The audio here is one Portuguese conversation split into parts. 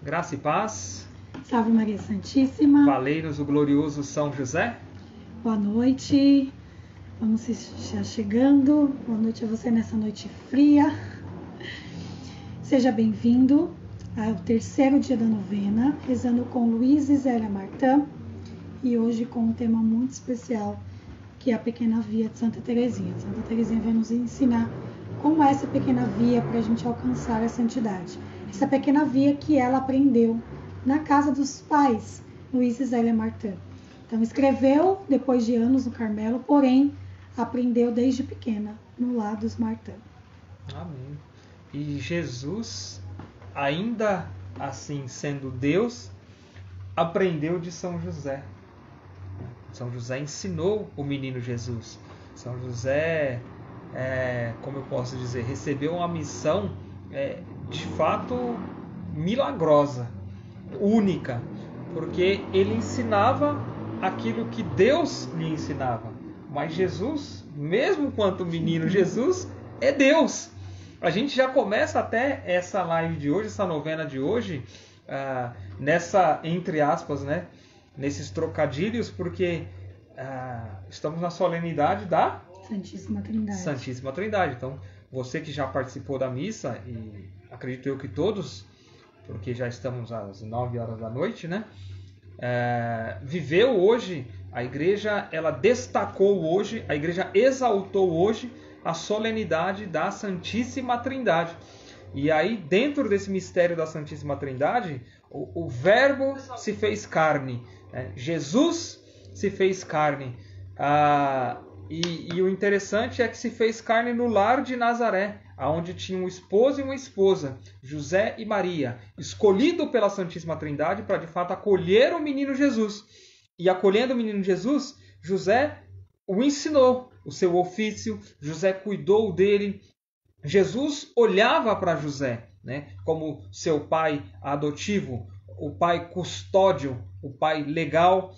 Graça e paz. Salve Maria Santíssima. Valei-nos o glorioso São José. Boa noite. Vamos já chegando. Boa noite a você nessa noite fria. Seja bem-vindo ao terceiro dia da novena, rezando com Luiz e Zélia Martã. E hoje com um tema muito especial, que é a pequena via de Santa Teresinha. Santa Teresinha vai nos ensinar como é essa pequena via para a gente alcançar a santidade. Essa pequena via que ela aprendeu na casa dos pais, Luiz e Zélia Martã. Então escreveu depois de anos no Carmelo, porém aprendeu desde pequena no lar dos Martã. Amém. E Jesus, ainda assim sendo Deus, aprendeu de São José. São José ensinou o menino Jesus. São José, como eu posso dizer, recebeu uma missão de fato milagrosa, única, porque ele ensinava aquilo que Deus lhe ensinava. Mas Jesus, mesmo quanto menino Jesus, é Deus. A gente já começa até essa live de hoje, essa novena de hoje, nessa, entre aspas, né, nesses trocadilhos, porque estamos na solenidade da Santíssima Trindade. Santíssima Trindade. Então, você que já participou da missa, e acredito eu que todos, porque já estamos às 9 horas da noite, né? Viveu hoje, a igreja, ela destacou hoje, a igreja exaltou hoje a solenidade da Santíssima Trindade. E aí, dentro desse mistério da Santíssima Trindade, o Verbo se fez carne, Jesus se fez carne. E o interessante é que se fez carne no lar de Nazaré, onde tinha um esposo e uma esposa, José e Maria, escolhido pela Santíssima Trindade para de fato acolher o menino Jesus. E acolhendo o menino Jesus, José o ensinou o seu ofício, José cuidou dele. Jesus olhava para José, né, como seu pai adotivo, o pai custódio, o pai legal.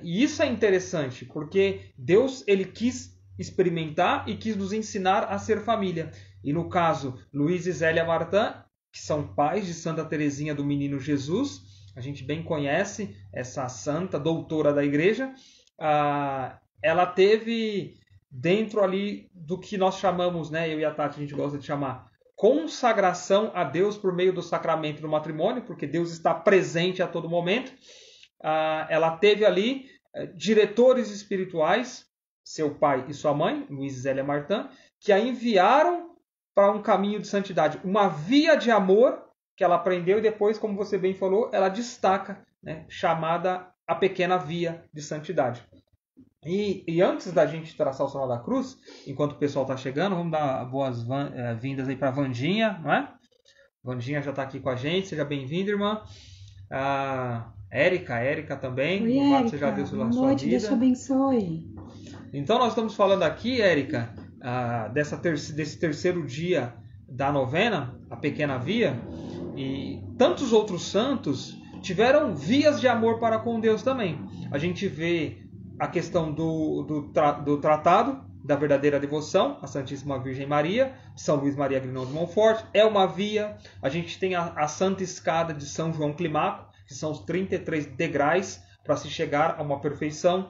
E isso é interessante, porque Deus ele quis experimentar e quis nos ensinar a ser família. E no caso, Luiz e Zélia Martã, que são pais de Santa Teresinha do Menino Jesus, a gente bem conhece essa santa doutora da igreja, ela teve dentro ali do que nós chamamos, né, eu e a Tati a gente gosta de chamar, consagração a Deus por meio do sacramento do matrimônio, porque Deus está presente a todo momento. Ela teve ali diretores espirituais, seu pai e sua mãe, Luiz e Zélia Martã, que a enviaram para um caminho de santidade, uma via de amor que ela aprendeu e depois, como você bem falou, ela destaca, né, chamada a pequena via de santidade. E antes da gente traçar o sinal da cruz, enquanto o pessoal está chegando, vamos dar boas-vindas aí para a Vandinha, não é? Vandinha já está aqui com a gente, seja bem-vinda, irmã. Érica também. Oi, Louvado seja Deus pela sua vida. Deus te abençoe. Então nós estamos falando aqui, Érica, desse terceiro dia da novena, a pequena via, e tantos outros santos tiveram vias de amor para com Deus também. A gente vê a questão do tratado da verdadeira devoção, a Santíssima Virgem Maria, São Luís Maria Grignon de Montfort, é uma via. A gente tem a Santa Escada de São João Climaco, que são os 33 degraus para se chegar a uma perfeição.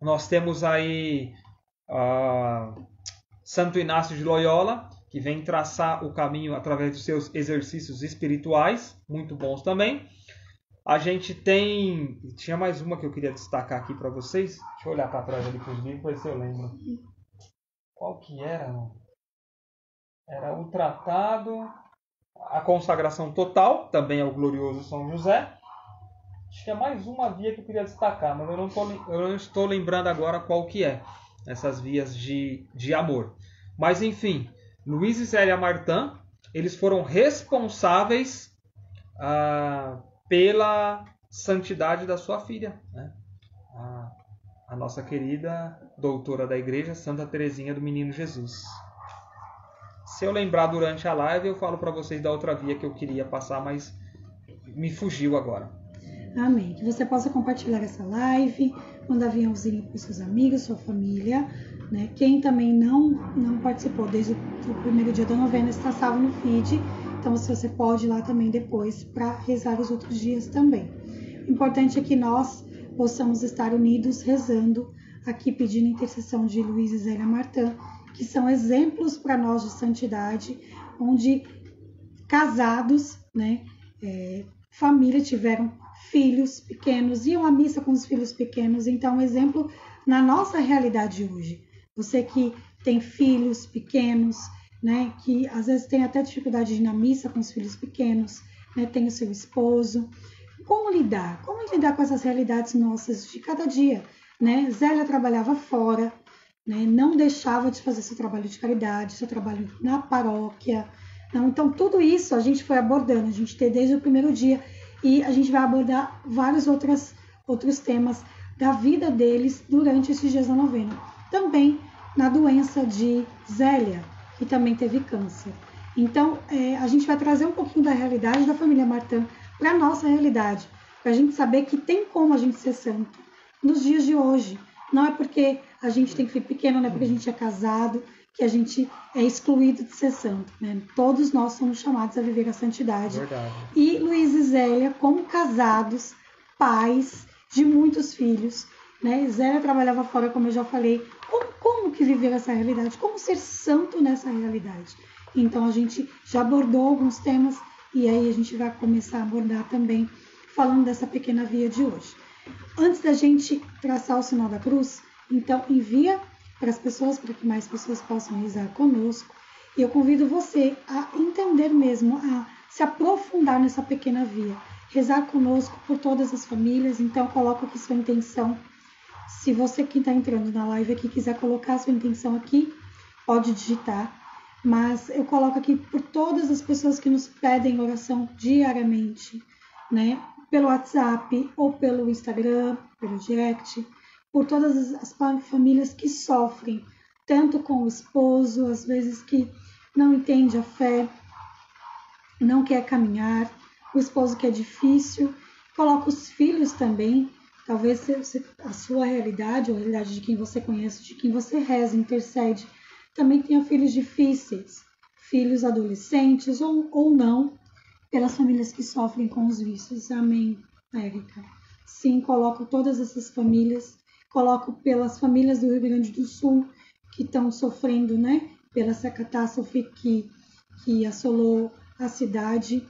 Nós temos aí Santo Inácio de Loyola, que vem traçar o caminho através dos seus exercícios espirituais, muito bons também. A gente tinha mais uma que eu queria destacar aqui para vocês. Deixa eu olhar para trás ali para os livros para ver se eu lembro. Qual que era? Era o tratado, a consagração total, também é o glorioso São José. Acho que é mais uma via que eu queria destacar, mas eu não estou lembrando agora qual que é. Essas vias de amor. Mas enfim, Luiz e Zélia Martã, eles foram responsáveis pela santidade da sua filha, né? A nossa querida doutora da igreja, Santa Teresinha do Menino Jesus. Se eu lembrar durante a live, eu falo para vocês da outra via que eu queria passar, mas me fugiu agora. Amém. Que você possa compartilhar essa live, mandar aviãozinho para os seus amigos, sua família, né? Quem também não participou desde o primeiro dia da novena está salvo no feed Então, se você pode ir lá também depois para rezar os outros dias também. O importante é que nós possamos estar unidos rezando, aqui pedindo a intercessão de Luiz e Zélia Martã, que são exemplos para nós de santidade, onde casados, né, família, tiveram filhos pequenos, iam à missa com os filhos pequenos. Então, um exemplo na nossa realidade hoje. Você que tem filhos pequenos, né, que às vezes tem até dificuldade de ir na missa com os filhos pequenos, né, tem o seu esposo. Como lidar? Como lidar com essas realidades nossas de cada dia? Né? Zélia trabalhava fora, né, não deixava de fazer seu trabalho de caridade, seu trabalho na paróquia. Então, tudo isso a gente foi abordando, a gente tem desde o primeiro dia, e a gente vai abordar vários outros temas da vida deles durante esses dias da novena. Também na doença de Zélia, que também teve câncer. Então, a gente vai trazer um pouquinho da realidade da família Martã para a nossa realidade, para a gente saber que tem como a gente ser santo nos dias de hoje. Não é porque a gente tem filho pequeno, não é porque a gente é casado, que a gente é excluído de ser santo. Né? Todos nós somos chamados a viver a santidade. Verdade. E Luiz e Zélia, como casados, pais de muitos filhos, né? Zélia trabalhava fora, como eu já falei. Como que viver essa realidade? Como ser santo nessa realidade? Então, a gente já abordou alguns temas e aí a gente vai começar a abordar também, falando dessa pequena via de hoje. Antes da gente traçar o sinal da cruz, então envia para as pessoas, para que mais pessoas possam rezar conosco. E eu convido você a entender mesmo, a se aprofundar nessa pequena via. Rezar conosco por todas as famílias. Então, coloca aqui sua intenção. Se você que está entrando na live aqui quiser colocar sua intenção aqui, pode digitar. Mas eu coloco aqui por todas as pessoas que nos pedem oração diariamente, né? Pelo WhatsApp ou pelo Instagram, pelo direct, por todas as famílias que sofrem, tanto com o esposo, às vezes que não entende a fé, não quer caminhar, o esposo que é difícil, coloca os filhos também, talvez a sua realidade, ou a realidade de quem você conhece, de quem você reza, intercede, também tenha filhos difíceis, filhos adolescentes ou não, pelas famílias que sofrem com os vícios. Amém, Érica. Sim, coloco todas essas famílias, coloco pelas famílias do Rio Grande do Sul que estão sofrendo, né, pela essa catástrofe que assolou a cidade.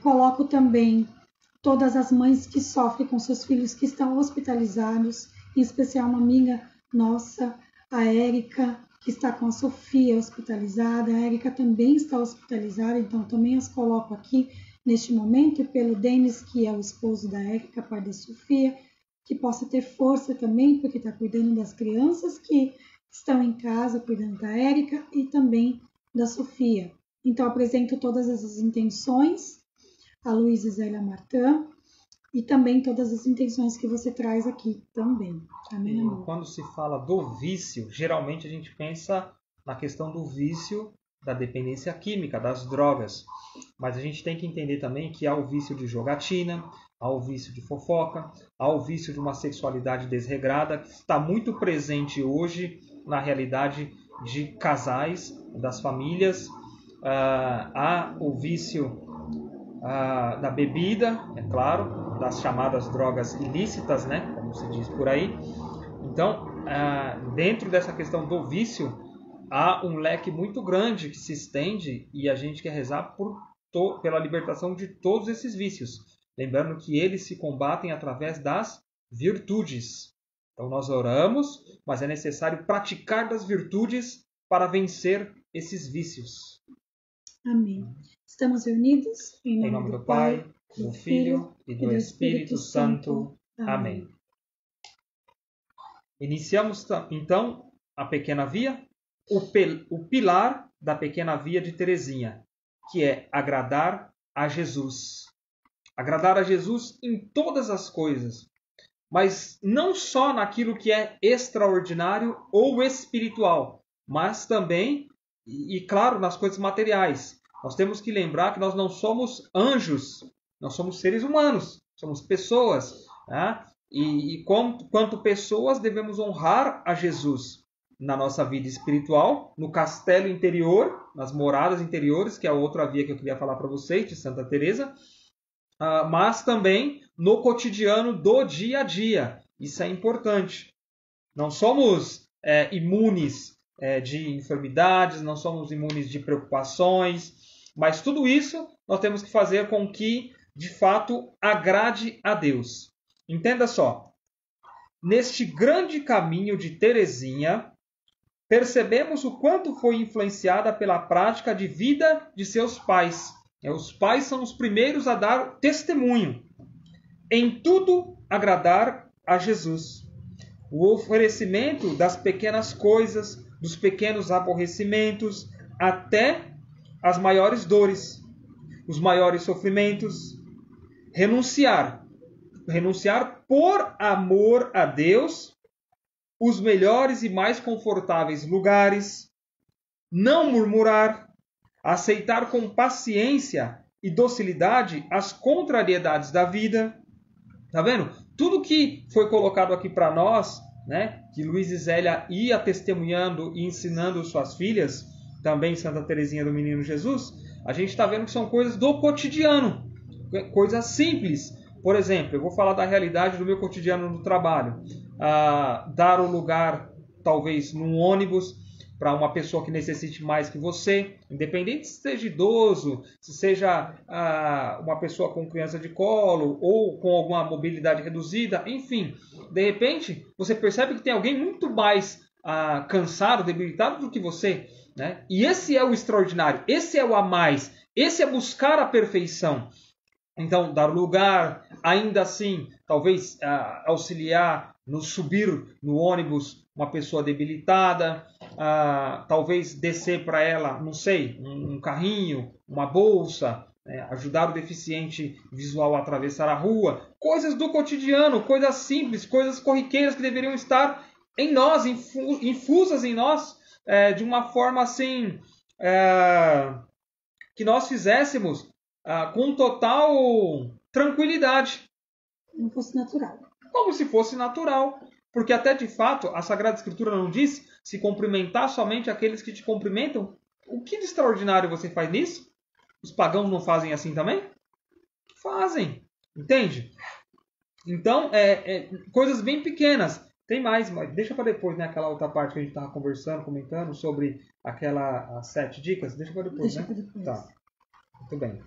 Coloco também todas as mães que sofrem com seus filhos que estão hospitalizados, em especial uma amiga nossa, a Érica, que está com a Sofia hospitalizada. A Érica também está hospitalizada, então também as coloco aqui neste momento, pelo Denis, que é o esposo da Érica, pai da Sofia, que possa ter força também, porque está cuidando das crianças que estão em casa, cuidando da Érica e também da Sofia. Então, apresento todas essas intenções a Luiz e Zélia Martã e também todas as intenções que você traz aqui também. Amém, amor? Quando se fala do vício, geralmente a gente pensa na questão do vício da dependência química, das drogas. Mas a gente tem que entender também que há o vício de jogatina, há o vício de fofoca, há o vício de uma sexualidade desregrada, que está muito presente hoje na realidade de casais, das famílias. Há o vício da bebida, é claro, das chamadas drogas ilícitas, né, como se diz por aí. Então, dentro dessa questão do vício, há um leque muito grande que se estende e a gente quer rezar pela libertação de todos esses vícios. Lembrando que eles se combatem através das virtudes. Então, nós oramos, mas é necessário praticar das virtudes para vencer esses vícios. Amém. Estamos reunidos em nome do Pai, do Filho e do Espírito Santo. Amém. Iniciamos então a pequena via, o pilar da pequena via de Teresinha, que é agradar a Jesus. Agradar a Jesus em todas as coisas, mas não só naquilo que é extraordinário ou espiritual, mas também, e claro, nas coisas materiais. Nós temos que lembrar que nós não somos anjos, nós somos seres humanos, somos pessoas, né? E quanto pessoas devemos honrar a Jesus. na nossa vida espiritual, no castelo interior, nas moradas interiores, que é a outra via que eu queria falar para vocês, de Santa Teresa, mas também no cotidiano do dia a dia. Isso é importante. Não somos imunes de enfermidades, não somos imunes de preocupações, mas tudo isso nós temos que fazer com que, de fato, agrade a Deus. Entenda só, neste grande caminho de Teresinha, percebemos o quanto foi influenciada pela prática de vida de seus pais. Os pais são os primeiros a dar testemunho. Em tudo agradar a Jesus. O oferecimento das pequenas coisas, dos pequenos aborrecimentos, até as maiores dores, os maiores sofrimentos. Renunciar por amor a Deus, os melhores e mais confortáveis lugares, não murmurar, aceitar com paciência e docilidade as contrariedades da vida. Tá vendo? Tudo que foi colocado aqui para nós, né, que Luiz e Zélia ia testemunhando e ensinando suas filhas, também Santa Teresinha do Menino Jesus, a gente está vendo que são coisas do cotidiano, coisas simples. Por exemplo, eu vou falar da realidade do meu cotidiano no trabalho. Dar o lugar, talvez, num ônibus, para uma pessoa que necessite mais que você, independente se seja idoso, se seja uma pessoa com criança de colo ou com alguma mobilidade reduzida, enfim. De repente, você percebe que tem alguém muito mais cansado, debilitado do que você, né? E esse é o extraordinário, esse é o a mais, esse é buscar a perfeição. Então, dar lugar, ainda assim, talvez auxiliar no subir no ônibus uma pessoa debilitada, talvez descer para ela, não sei, um carrinho, uma bolsa, ajudar o deficiente visual a atravessar a rua. Coisas do cotidiano, coisas simples, coisas corriqueiras que deveriam estar em nós, infusas em nós, de uma forma assim, que nós fizéssemos com total tranquilidade. Como fosse natural. Como se fosse natural. Porque até de fato, a Sagrada Escritura não diz se cumprimentar somente aqueles que te cumprimentam. O que de extraordinário você faz nisso? Os pagãos não fazem assim também? Fazem. Entende? Então, coisas bem pequenas. Tem mais, mas deixa para depois, né? Aquela outra parte que a gente estava conversando, comentando sobre as 7 dicas. Deixa para depois, Deixa para depois. Tá. Muito bem.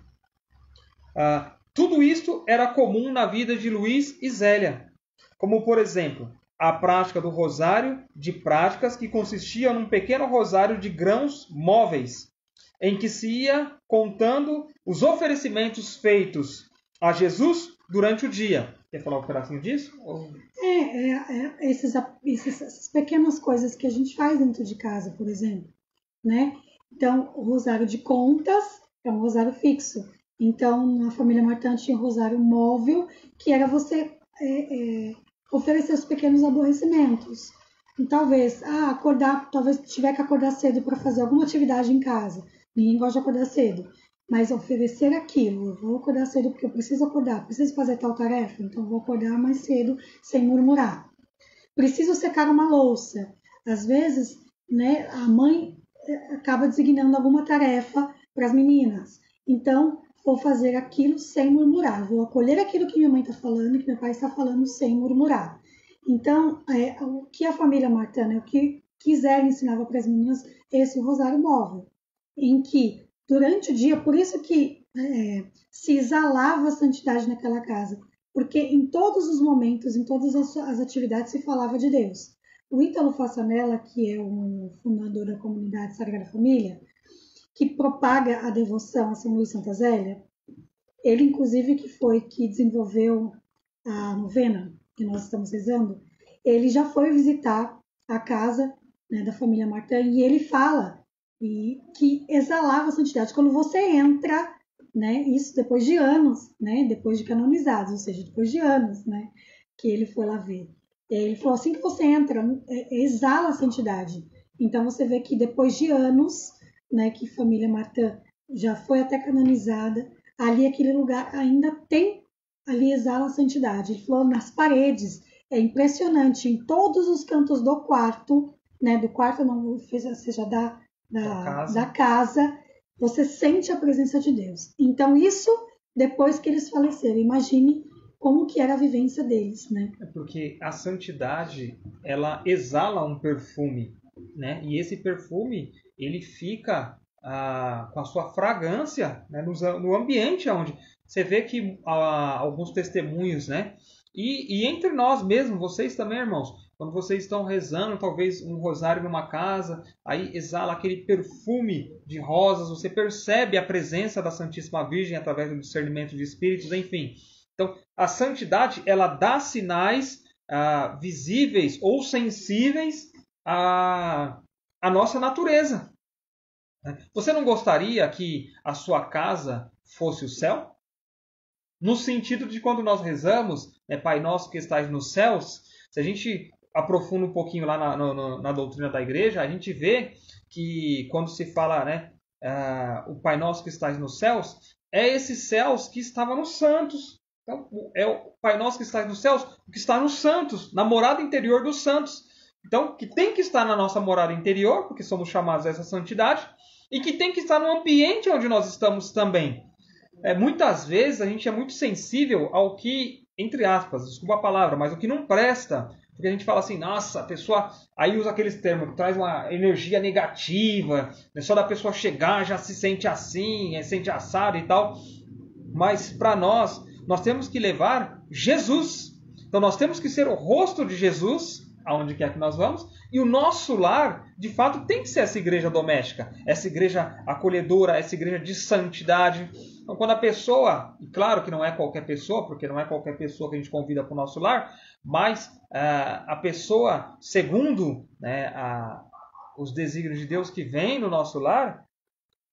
Tudo isso era comum na vida de Luiz e Zélia, como, por exemplo, a prática do rosário de práticas que consistia num pequeno rosário de grãos móveis, em que se ia contando os oferecimentos feitos a Jesus durante o dia. Quer falar um pedacinho disso? Essas pequenas coisas que a gente faz dentro de casa, por exemplo, né? Então, o rosário de contas é um rosário fixo. Então, na família Martin tinha um rosário móvel, que era você oferecer os pequenos aborrecimentos. E talvez, talvez tiver que acordar cedo para fazer alguma atividade em casa. Ninguém gosta de acordar cedo. Mas oferecer aquilo, eu vou acordar cedo porque eu preciso acordar, preciso fazer tal tarefa, então eu vou acordar mais cedo sem murmurar. Preciso secar uma louça. Às vezes, né, a mãe acaba designando alguma tarefa para as meninas. Então, vou fazer aquilo sem murmurar. Vou acolher aquilo que minha mãe está falando, que meu pai está falando sem murmurar. Então, o que a família Martin, o que quiser ensinava para as meninas, esse rosário móvel, em que durante o dia, por isso que se exalava a santidade naquela casa, porque em todos os momentos, em todas as atividades se falava de Deus. O Ítalo Fassanella, que é o fundador da comunidade Sagrada Família, que propaga a devoção a São Luís Santa Zélia, ele inclusive que desenvolveu a novena que nós estamos rezando, ele já foi visitar a casa, né, da família Martin e ele fala que exalava a santidade. Quando você entra, né, isso depois de anos, né, depois de canonizados, ou seja, depois de anos, né, que ele foi lá ver. Ele falou, assim que você entra, exala a santidade. Então você vê que depois de anos, né, que a família Martin já foi até canonizada, ali aquele lugar ainda tem, ali exala a santidade. Ele falou nas paredes, é impressionante, em todos os cantos do quarto né, do quarto, não seja casa. da casa, você sente a presença de Deus. Então isso, depois que eles faleceram, imagine como que era a vivência deles, né? É porque a santidade, ela exala um perfume, né? E esse perfume, ele fica com a sua fragrância, né, no ambiente onde você vê que alguns testemunhos, né? E entre nós mesmos, vocês também, irmãos, quando vocês estão rezando, talvez um rosário numa casa, aí exala aquele perfume de rosas, você percebe a presença da Santíssima Virgem através do discernimento de espíritos, enfim. Então, a santidade, ela dá sinais visíveis ou sensíveis à nossa natureza. Você não gostaria que a sua casa fosse o céu? No sentido de quando nós rezamos, Pai Nosso que estais nos céus, se a gente aprofunda um pouquinho lá na doutrina da igreja, a gente vê que quando se fala, né, o Pai Nosso que estais nos céus, é esses céus que estavam nos santos. Então, é o Pai Nosso que está nos céus, o que está nos santos, na morada interior dos santos. Então, que tem que estar na nossa morada interior, porque somos chamados a essa santidade, e que tem que estar no ambiente onde nós estamos também. Muitas vezes a gente é muito sensível ao que, entre aspas, desculpa a palavra, mas o que não presta. Porque a gente fala assim, nossa, a pessoa aí usa aqueles termos que traz uma energia negativa, só da pessoa chegar já se sente assim, sente assado e tal. Mas para nós temos que levar Jesus. Então nós temos que ser o rosto de Jesus, aonde quer que nós vamos, e o nosso lar, de fato, tem que ser essa igreja doméstica, essa igreja acolhedora, essa igreja de santidade. Então quando a pessoa, e claro que não é qualquer pessoa, porque não é qualquer pessoa que a gente convida para o nosso lar, mas a pessoa, segundo, né, os desígnios de Deus que vem no nosso lar,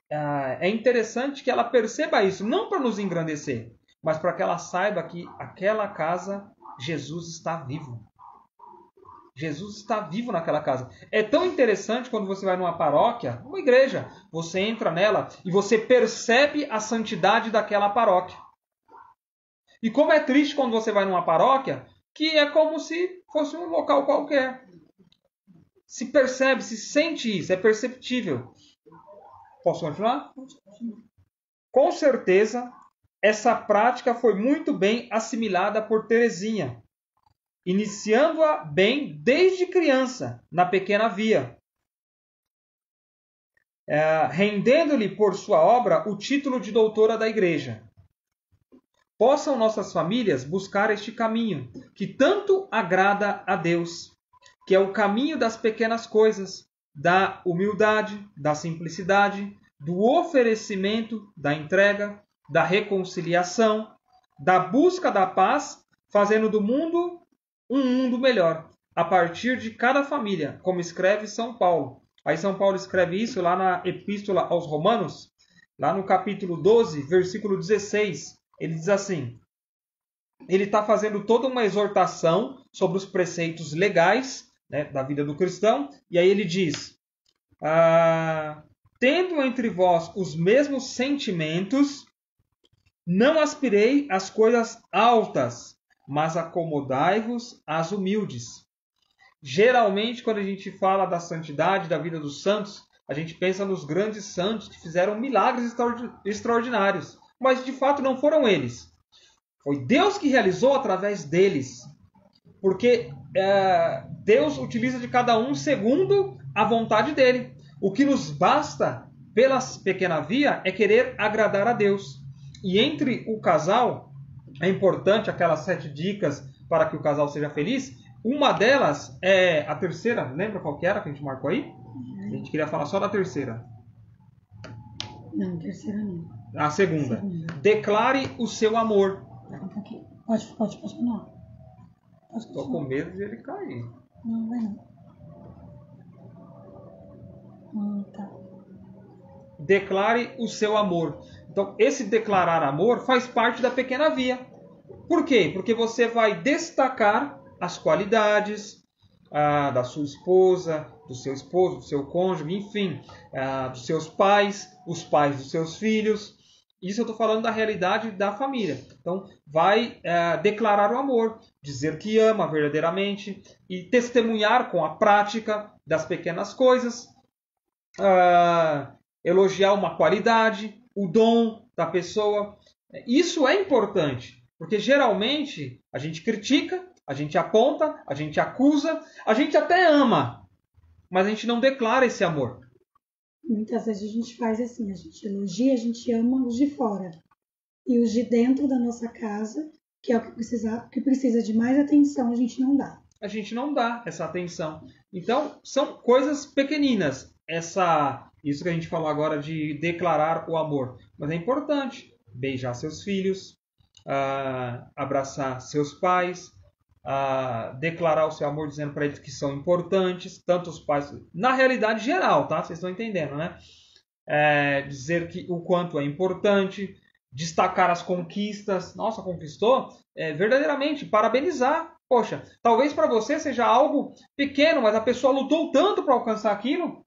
é interessante que ela perceba isso, não para nos engrandecer, mas para que ela saiba que aquela casa, Jesus está vivo. Jesus está vivo naquela casa. É tão interessante quando você vai numa paróquia, uma igreja, você entra nela e você percebe a santidade daquela paróquia. E como é triste quando você vai numa paróquia, que é como se fosse um local qualquer. Se percebe, se sente isso, é perceptível. Posso continuar? Com certeza, essa prática foi muito bem assimilada por Teresinha, iniciando-a bem desde criança, na pequena via, rendendo-lhe por sua obra o título de doutora da Igreja. Possam nossas famílias buscar este caminho, que tanto agrada a Deus, que é o caminho das pequenas coisas, da humildade, da simplicidade, do oferecimento, da entrega, da reconciliação, da busca da paz, fazendo do mundo um mundo melhor, a partir de cada família, como escreve São Paulo. Aí São Paulo escreve isso lá na Epístola aos Romanos, lá no capítulo 12, versículo 16. Ele diz assim, ele está fazendo toda uma exortação sobre os preceitos legais, né, da vida do cristão, e aí ele diz, tendo entre vós os mesmos sentimentos, não aspirei às coisas altas, mas acomodai-vos às humildes. Geralmente, quando a gente fala da santidade, da vida dos santos, a gente pensa nos grandes santos que fizeram milagres extraordinários. Mas, de fato, não foram eles. Foi Deus que realizou através deles. Porque Deus utiliza de cada um segundo a vontade dele. O que nos basta, pela pequena via, é querer agradar a Deus. E entre o casal, é importante aquelas 7 dicas para que o casal seja feliz. Uma delas é a terceira. Lembra qual que era que a gente marcou aí? A gente queria falar só da terceira. Não, terceira não. A segunda. Declare o seu amor. Pode continuar. Estou com medo de ele cair. Não, vai não. Tá. Declare o seu amor. Então, esse declarar amor faz parte da pequena via. Por quê? Porque você vai destacar as qualidades da sua esposa, do seu esposo, do seu cônjuge, enfim, dos seus pais, os pais dos seus filhos. Isso eu estou falando da realidade da família. Então, vai declarar o amor, dizer que ama verdadeiramente e testemunhar com a prática das pequenas coisas, elogiar uma qualidade, o dom da pessoa. Isso é importante, porque geralmente a gente critica, a gente aponta, a gente acusa, a gente até ama, mas a gente não declara esse amor. Muitas vezes a gente faz assim, a gente elogia, a gente ama os de fora. E os de dentro da nossa casa, que é o que precisa de mais atenção, a gente não dá. A gente não dá essa atenção. Então, são coisas pequeninas. Isso que a gente falou agora de declarar o amor. Mas é importante beijar seus filhos, abraçar seus pais, declarar o seu amor dizendo para eles que são importantes, tanto os pais, na realidade geral, tá? Vocês estão entendendo, né? Dizer que o quanto é importante, destacar as conquistas. Nossa, conquistou? Verdadeiramente, parabenizar. Poxa, talvez para você seja algo pequeno, mas a pessoa lutou tanto para alcançar aquilo,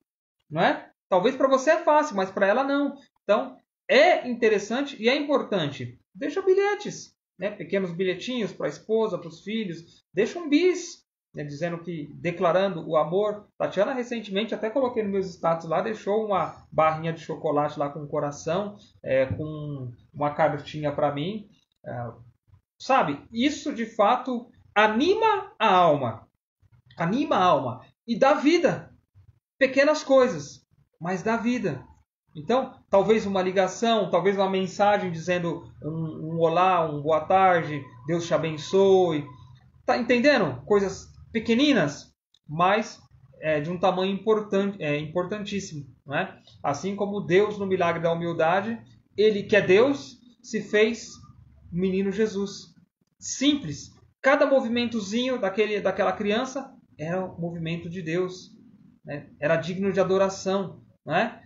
não é? Talvez para você é fácil, mas para ela não. Então, é interessante e é importante. Deixa bilhetes, né? Pequenos bilhetinhos para a esposa, para os filhos. Deixa um bis, né? Dizendo que, declarando o amor. Tatiana recentemente, até coloquei nos meus status lá, deixou uma barrinha de chocolate lá com um coração, com uma cartinha para mim. Sabe, isso de fato anima a alma. Anima a alma. E dá vida. Pequenas coisas, mas dá vida. Então, talvez uma ligação, talvez uma mensagem dizendo um olá, um boa tarde, Deus te abençoe. Tá entendendo? Coisas pequeninas, mas de um tamanho importantíssimo. Não é? Assim como Deus, no milagre da humildade, Ele que é Deus, se fez menino Jesus. Simples. Cada movimentozinho daquela criança era um movimento de Deus. Né? Era digno de adoração. Né?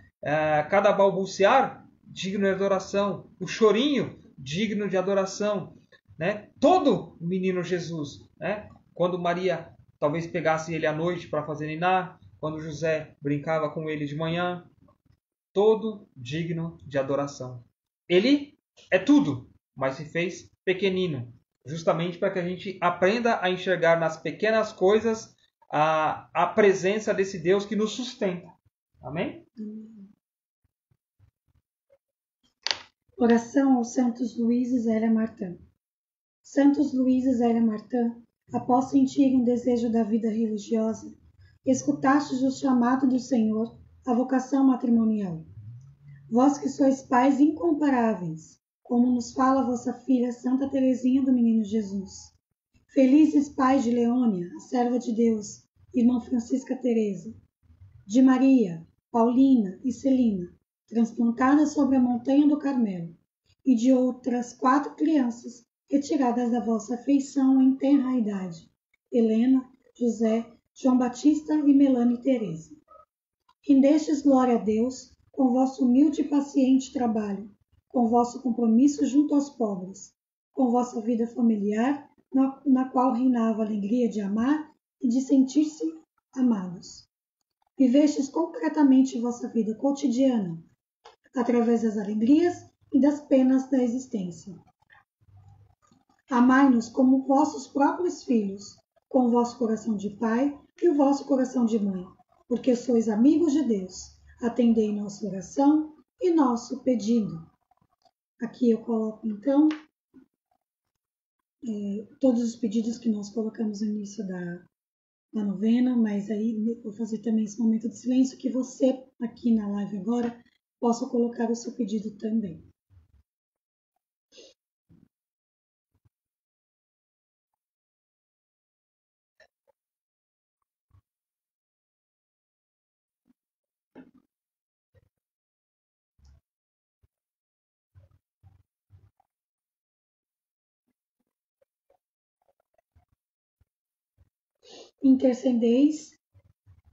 Cada balbuciar, digno de adoração. O chorinho, digno de adoração. Né? Todo menino Jesus. Né? Quando Maria talvez pegasse ele à noite para fazer niná, quando José brincava com ele de manhã, todo digno de adoração. Ele é tudo, mas se fez pequenino, justamente para que a gente aprenda a enxergar nas pequenas coisas a presença desse Deus que nos sustenta. Amém? Oração aos Santos Luís e Zélia Martã. Santos Luís e Zélia Martã, após sentirem um desejo da vida religiosa, escutastes o chamado do Senhor à vocação matrimonial. Vós que sois pais incomparáveis, como nos fala vossa filha Santa Teresinha do Menino Jesus. Felizes pais de Leônia, a serva de Deus, irmã Francisca Teresa, de Maria, Paulina e Celina, transplantadas sobre a montanha do Carmelo, e de outras 4 crianças, retiradas da vossa afeição em tenra idade, Helena, José, João Batista e Melane Teresa. Rendestes glória a Deus com vosso humilde e paciente trabalho, com vosso compromisso junto aos pobres, com vossa vida familiar, na qual reinava a alegria de amar e de sentir-se amados. Vivestes concretamente vossa vida cotidiana, através das alegrias e das penas da existência. Amai-nos como vossos próprios filhos, com o vosso coração de pai e o vosso coração de mãe, porque sois amigos de Deus. Atendei nossa oração e nosso pedido. Aqui eu coloco, então, todos os pedidos que nós colocamos no início da novena, mas aí vou fazer também esse momento de silêncio, que você, aqui na live agora, possa colocar o seu pedido também. Intercedeis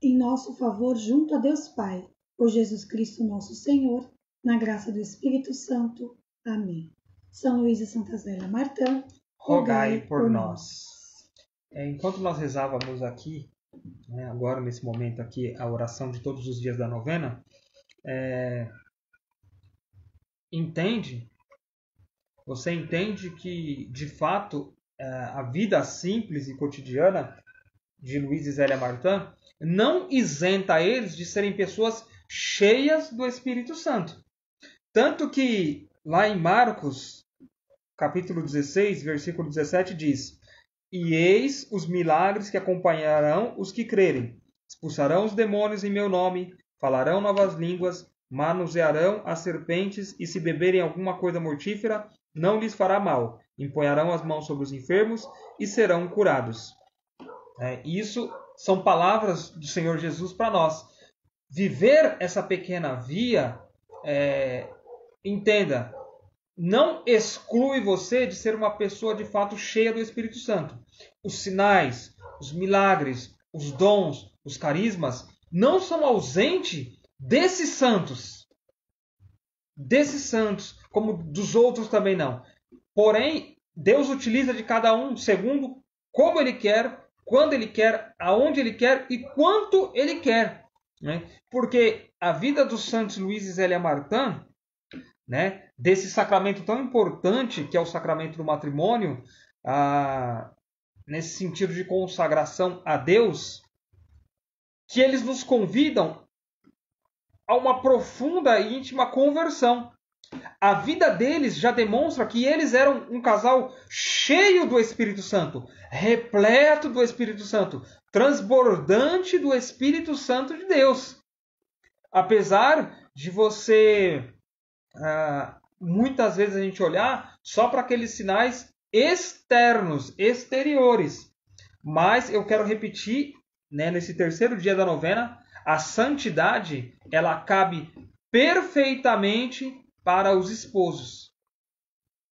em nosso favor junto a Deus Pai, por Jesus Cristo nosso Senhor, na graça do Espírito Santo. Amém. São Luís e Santa Zélia Martã, rogai por nós. Enquanto nós rezávamos aqui, né, agora nesse momento aqui, a oração de todos os dias da novena, entende que, de fato, a vida simples e cotidiana de Luiz e Zélia Martin não isenta eles de serem pessoas cheias do Espírito Santo. Tanto que lá em Marcos, capítulo 16, versículo 17, diz: E eis os milagres que acompanharão os que crerem. Expulsarão os demônios em meu nome, falarão novas línguas, manusearão as serpentes, e se beberem alguma coisa mortífera, não lhes fará mal. Empunharão as mãos sobre os enfermos e serão curados. Isso são palavras do Senhor Jesus para nós. Viver essa pequena via, entenda, não exclui você de ser uma pessoa de fato cheia do Espírito Santo. Os sinais, os milagres, os dons, os carismas não são ausentes desses santos. Desses santos, como dos outros também não. Porém, Deus utiliza de cada um segundo como Ele quer, quando Ele quer, aonde Ele quer e quanto Ele quer. Né? Porque a vida dos santos Luiz e Zélia Martin, né, desse sacramento tão importante que é o sacramento do matrimônio, nesse sentido de consagração a Deus, que eles nos convidam a uma profunda e íntima conversão. A vida deles já demonstra que eles eram um casal cheio do Espírito Santo, repleto do Espírito Santo, transbordante do Espírito Santo de Deus. Apesar de você, muitas vezes a gente olhar só para aqueles sinais externos, exteriores. Mas eu quero repetir, né, nesse terceiro dia da novena, a santidade, ela cabe perfeitamente para os esposos.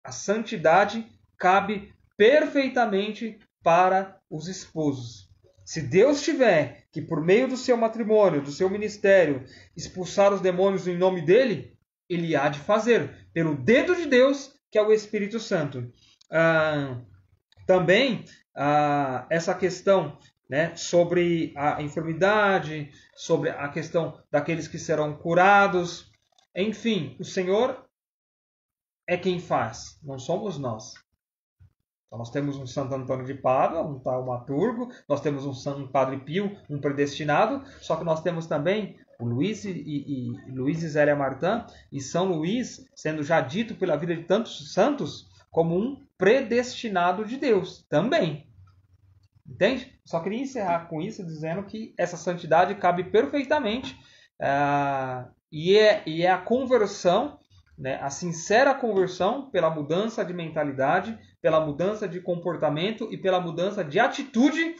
A santidade cabe perfeitamente para os esposos. Se Deus tiver que, por meio do seu matrimônio, do seu ministério, expulsar os demônios em nome dele, ele há de fazer, pelo dedo de Deus, que é o Espírito Santo. Também, essa questão, né, sobre a enfermidade, sobre a questão daqueles que serão curados. Enfim, o Senhor é quem faz, não somos nós. Então, nós temos um Santo Antônio de Pádua, um taumaturgo, nós temos um Santo Padre Pio, um predestinado, só que nós temos também o Luiz e Zélia Martin, e São Luís, sendo já dito pela vida de tantos santos, como um predestinado de Deus também. Entende? Só queria encerrar com isso dizendo que essa santidade cabe perfeitamente e é a conversão, né, a sincera conversão pela mudança de mentalidade, pela mudança de comportamento e pela mudança de atitude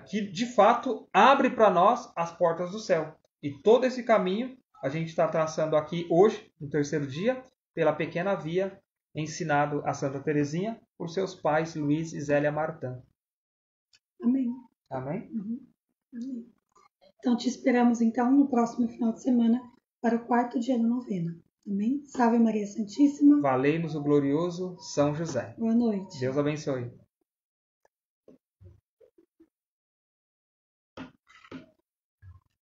que de fato abre para nós as portas do céu. E todo esse caminho a gente está traçando aqui hoje, no terceiro dia, pela pequena via ensinado a Santa Teresinha por seus pais Luiz e Zélia Martin. Amém. Amém? Uhum. Amém. Então, te esperamos, então, no próximo final de semana para o 4º dia da novena. Amém? Salve Maria Santíssima. Valei-nos o glorioso São José. Boa noite. Deus abençoe.